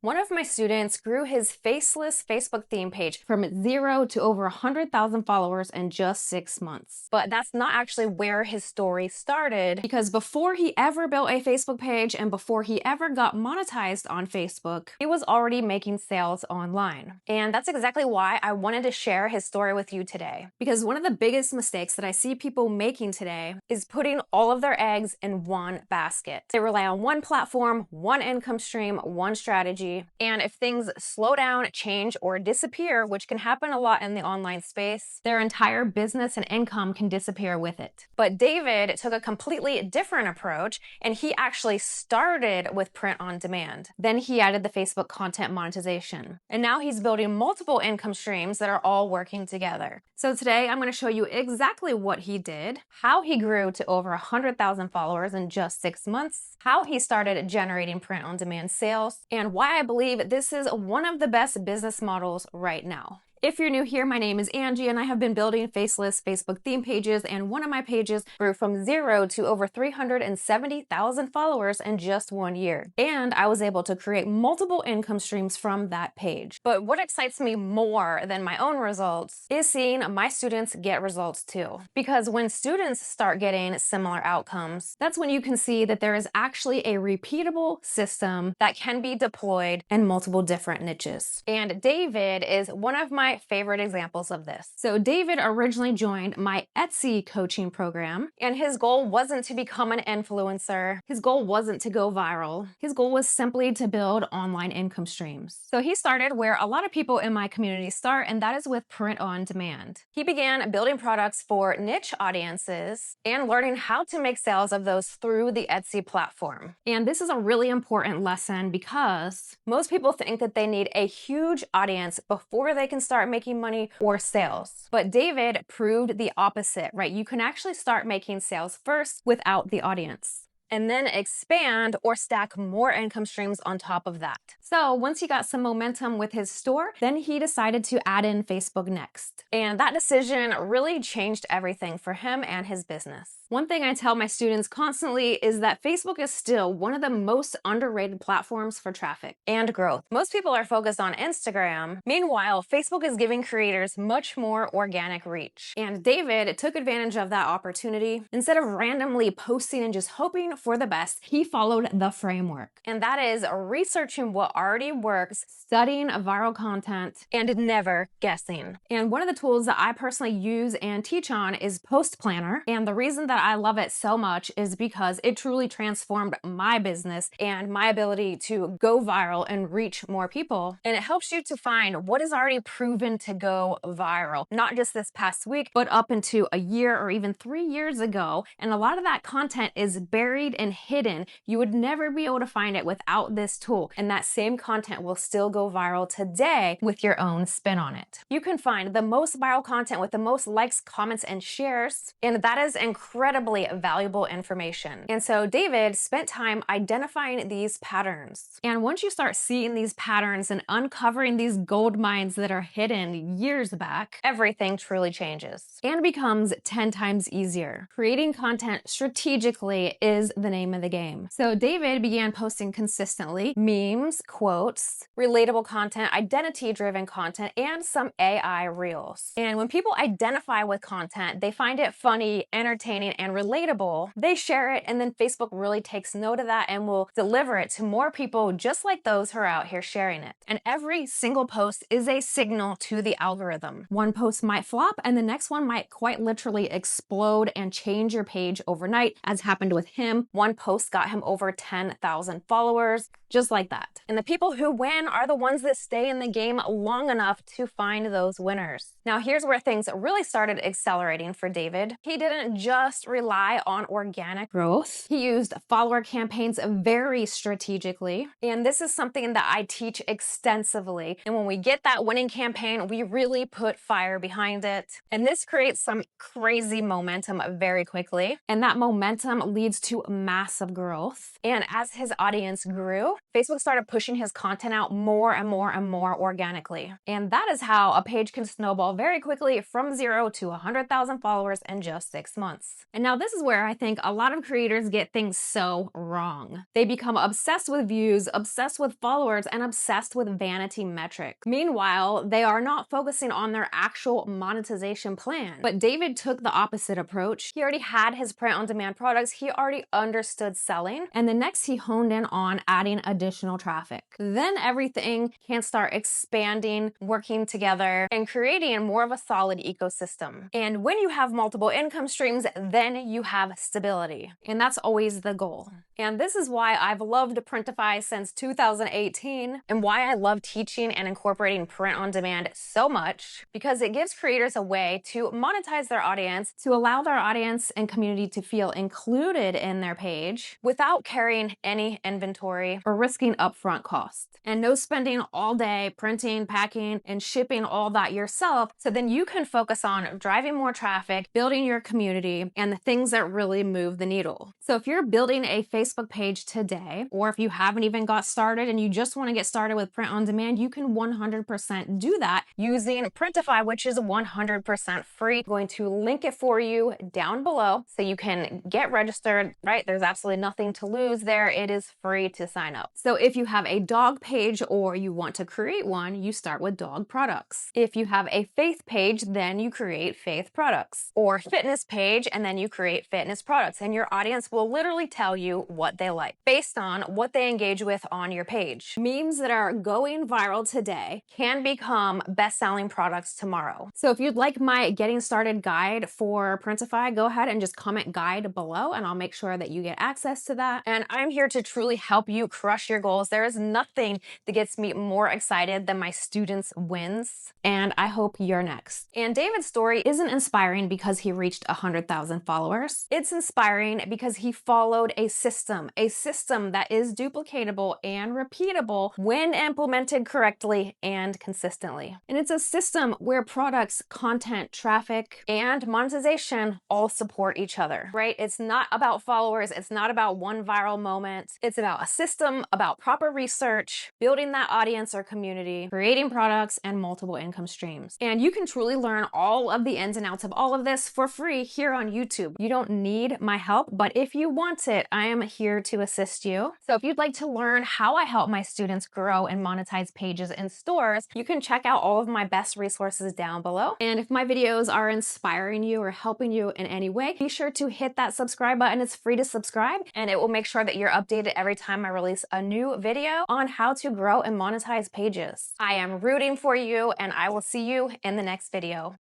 One of my students grew his faceless Facebook theme page from 0 to over 100,000 followers in just 6 months. But that's not actually where his story started, because before he ever built a Facebook page and before he ever got monetized on Facebook, he was already making sales online. And that's exactly why I wanted to share his story with you today. Because one of the biggest mistakes that I see people making today is putting all of their eggs in one basket. They rely on one platform, one income stream, one strategy. And if things slow down, change, or disappear, which can happen a lot in the online space, their entire business and income can disappear with it. But David took a completely different approach, and he actually started with print on demand. Then he added the Facebook content monetization. And now he's building multiple income streams that are all working together. So today I'm going to show you exactly what he did, how he grew to over 100,000 followers in just 6 months, how he started generating print on demand sales, and why I believe this is one of the best business models right now. If you're new here, my name is Angie, and I have been building faceless Facebook theme pages, and one of my pages grew from 0 to over 370,000 followers in just 1 year. And I was able to create multiple income streams from that page. But what excites me more than my own results is seeing my students get results too. Because when students start getting similar outcomes, that's when you can see that there is actually a repeatable system that can be deployed in multiple different niches. And David is one of my favorite examples of this. So David originally joined my Etsy coaching program, and his goal wasn't to become an influencer. His goal wasn't to go viral. His goal was simply to build online income streams. So he started where a lot of people in my community start, and that is with print on demand. He began building products for niche audiences and learning how to make sales of those through the Etsy platform. And this is a really important lesson because most people think that they need a huge audience before they can start making money or sales. But David proved the opposite, right? You can actually start making sales first without the audience, and then expand or stack more income streams on top of that. So once he got some momentum with his store, then he decided to add in Facebook next. And that decision really changed everything for him and his business. One thing I tell my students constantly is that Facebook is still one of the most underrated platforms for traffic and growth. Most people are focused on Instagram. Meanwhile, Facebook is giving creators much more organic reach. And David took advantage of that opportunity. Instead of randomly posting and just hoping for the best, he followed the framework. And that is researching what already works, studying viral content, and never guessing. And one of the tools that I personally use and teach on is Post Planner. And the reason that I love it so much is because it truly transformed my business and my ability to go viral and reach more people. And it helps you to find what is already proven to go viral, not just this past week, but up into a year or even 3 years ago. And a lot of that content is buried and hidden. You would never be able to find it without this tool. And that same content will still go viral today with your own spin on it. You can find the most viral content with the most likes, comments, and shares. And that is incredibly valuable information. And so David spent time identifying these patterns. And once you start seeing these patterns and uncovering these gold mines that are hidden years back, everything truly changes and becomes 10 times easier. Creating content strategically is the name of the game. So David began posting consistently memes, quotes, relatable content, identity-driven content, and some AI reels. And when people identify with content, they find it funny, entertaining, and relatable. They share it, and then Facebook really takes note of that and will deliver it to more people just like those who are out here sharing it. And every single post is a signal to the algorithm. One post might flop, and the next one might quite literally explode and change your page overnight, as happened with him. One post got him over 10,000 followers, just like that. And the people who win are the ones that stay in the game long enough to find those winners. Now, here's where things really started accelerating for David. He didn't just rely on organic growth. He used follower campaigns very strategically. And this is something that I teach extensively. And when we get that winning campaign, we really put fire behind it. And this creates some crazy momentum very quickly. And that momentum leads to massive growth. And as his audience grew, Facebook started pushing his content out more and more and more organically. And that is how a page can snowball very quickly from 0 to 100,000 followers in just 6 months. And now this is where I think a lot of creators get things so wrong. They become obsessed with views, obsessed with followers, and obsessed with vanity metrics. Meanwhile, they are not focusing on their actual monetization plan. But David took the opposite approach. He already had his print-on-demand products. He already understood selling. And then next he honed in on adding additional traffic. Then everything can start expanding, working together, and creating more of a solid ecosystem. And when you have multiple income streams, then you have stability. And that's always the goal. And this is why I've loved Printify since 2018 and why I love teaching and incorporating print on demand so much, because it gives creators a way to monetize their audience, to allow their audience and community to feel included in their page without carrying any inventory or risking upfront costs. And no spending all day printing, packing, and shipping all that yourself, so then you can focus on driving more traffic, building your community, and the things that really move the needle. So if you're building a Facebook page today, or if you haven't even got started and you just want to get started with print on demand, you can 100% do that using Printify, which is 100% free. I'm going to link it for you down below so you can get registered, right? There's absolutely nothing to lose there. It is free to sign up. So if you have a dog page or you want to create one, you start with dog products. If you have a faith page, then you create faith products, or fitness page, and then you create fitness products. And your audience will literally tell you what they like based on what they engage with on your page. Memes that are going viral today can become best-selling products tomorrow. So if you'd like my getting started guide for Printify, go ahead and just comment guide below and I'll make sure that you get access to that. And I'm here to truly help you crush your goals. There is nothing that gets me more excited than my students' wins. And I hope you're next. And David's story isn't inspiring because he reached 100,000 followers. It's inspiring because he followed a system that is duplicatable and repeatable when implemented correctly and consistently. And it's a system where products, content, traffic, and monetization all support each other, right? It's not about followers. It's not about one viral moment. It's about a system, about proper research, building that audience or community, creating products, and multiple income streams. And you can truly learn all of the ins and outs of all of this for free here on YouTube. You don't need my help, but if you want it, I am here to assist you. So if you'd like to learn how I help my students grow and monetize pages in stores, you can check out all of my best resources down below. And if my videos are inspiring you or helping you in any way, be sure to hit that subscribe button. It's free to subscribe and it will make sure that you're updated every time I release a new video on how to grow and monetize pages. I am rooting for you and I will see you in the next video.